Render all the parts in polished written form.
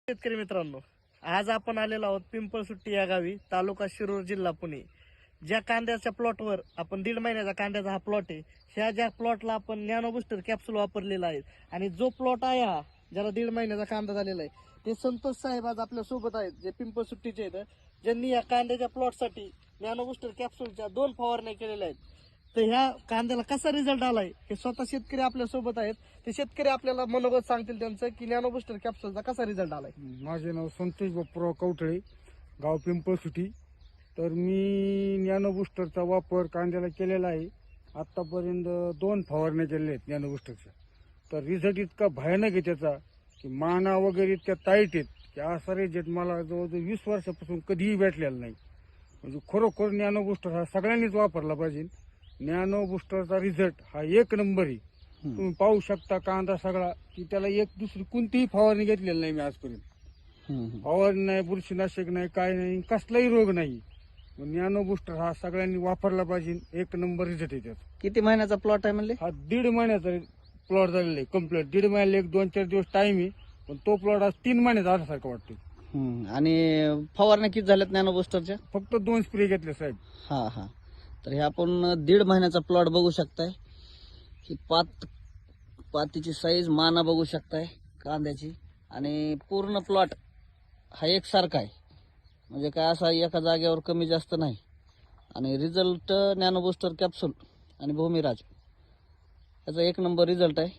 शेतकरी मित्रांनो, आज आपण आलेलो आहोत पिंपळसुट्टी या गावी, तालुका शिरूर, जिल्हा पुणे. ज्या कांद्याच्या प्लॉटवर आपण 1.5 महिन्याचा कांद्याचा हा प्लॉट आहे, ह्या ज्या प्लॉटला आपण नॅनो बुस्टर कॅप्सूल वापरलेला आहे. आणि जो प्लॉट आहे हा ज्याला 1.5 महिन्याचा कांदा झालेला आहे, ते संतोष साहेब आज आपल्या सोबत आहेत, जे पिंपळसुट्टीचे आहेत, ज्यांनी या कांद्याच्या प्लॉटसाठी नॅनो बुस्टर कॅप्सूलच्या 2 फवारण्या केलेल्या आहेत. तर ह्या कांद्याला कसा रिझल्ट आलाय हे स्वतः शेतकरी आपल्या सोबत आहेत. ते शेतकरी आपल्याला मनोगत सांगतील त्यांचं की नॅनो बुस्टर कॅप्सूलचा कसा रिझल्ट आलाय. माझे नाव संतोष बापूराव कवठळे, गाव पिंपळसुटी. तर मी नॅनो बुस्टरचा वापर कांद्याला केलेला आहे. आतापर्यंत 2 फवारण्या केलेल्या आहेत नॅनो बुस्टरच्या. तर रिझल्ट इतका भयानक आहे त्याचा की माना वगैरे इतक्या टाईट आहेत की असा रिझल्ट मला जवळजवळ 20 वर्षापासून कधीही भेटलेला नाही. म्हणजे खरोखर नॅनो बुस्टर हा सगळ्यांनीच वापरला पाहिजे. नॅनो बुस्टरचा रिझल्ट हा 1 नंबर आहे. तुम्ही पाहू शकता कांदा सगळा की त्याला एक दुसरी कोणतीही फवारणी घेतलेली नाही मी आजपर्यंत. फवारणी नाही, बुरशीनाशक नाही, काय नाही, कसलाही रोग नाही. नॅनो बुस्टर हा सगळ्यांनी वापरला पाहिजे. 1 नंबर रिझल्ट आहे त्याचा. किती महिन्याचा प्लॉट आहे म्हणले? हा 1.5 महिन्याचा प्लॉट झालेला आहे कम्प्लीट. 1.5 महिन्याला 1-2-4 दिवस टाइम आहे, पण तो प्लॉट आज 3 महिन्याचा आल्यासारखं वाटतो. आणि फवारण्या किती झाल्यात नॅनो बुस्टरच्या? फक्त 2 स्प्रे घेतले साहेब. हा हा. तर हे आपण 1.5 महिन्याचा प्लॉट बघू शकताय. ही पातीची साईज, माना बघू शकताय कांद्याची. आणि पूर्ण प्लॉट हा एकसारखा आहे, म्हणजे काय असा एका जागेवर कमी जास्त नाही. आणि रिझल्ट नॅनो बुस्टर कॅप्सूल आणि भूमिराज याचा 1 नंबर रिझल्ट आहे.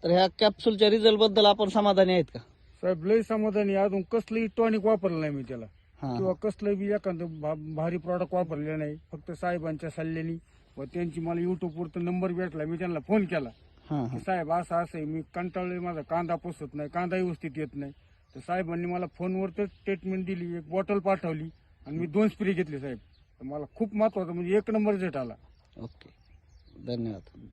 तर ह्या कॅप्सूलच्या रिझल्ट बद्दल आपण समाधानी आहेत का? साहेब लय समाधानी. अजून कसलंही टॉनिक वापरलं नाही मी त्याला, हा. किंवा कसलं बी एखादं भारी प्रॉडक्ट वापरलेलं नाही. फक्त साहेबांच्या सल्ल्यानी व त्यांची मला युट्यूबवरती नंबर भेटला, मी त्यांना फोन केला हा की साहेब असं आहे, मी कंटाळलोय, माझा कांदा पोसत नाही, कांदा व्यवस्थित येत नाही. तर साहेबांनी मला फोनवरच ट्रीटमेंट दिली, एक बॉटल पाठवली आणि मी 2 स्प्रे घेतले साहेब. तर मला खूप महत्वाचं म्हणजे 1 नंबर रिझल्ट आला. ओके, धन्यवाद.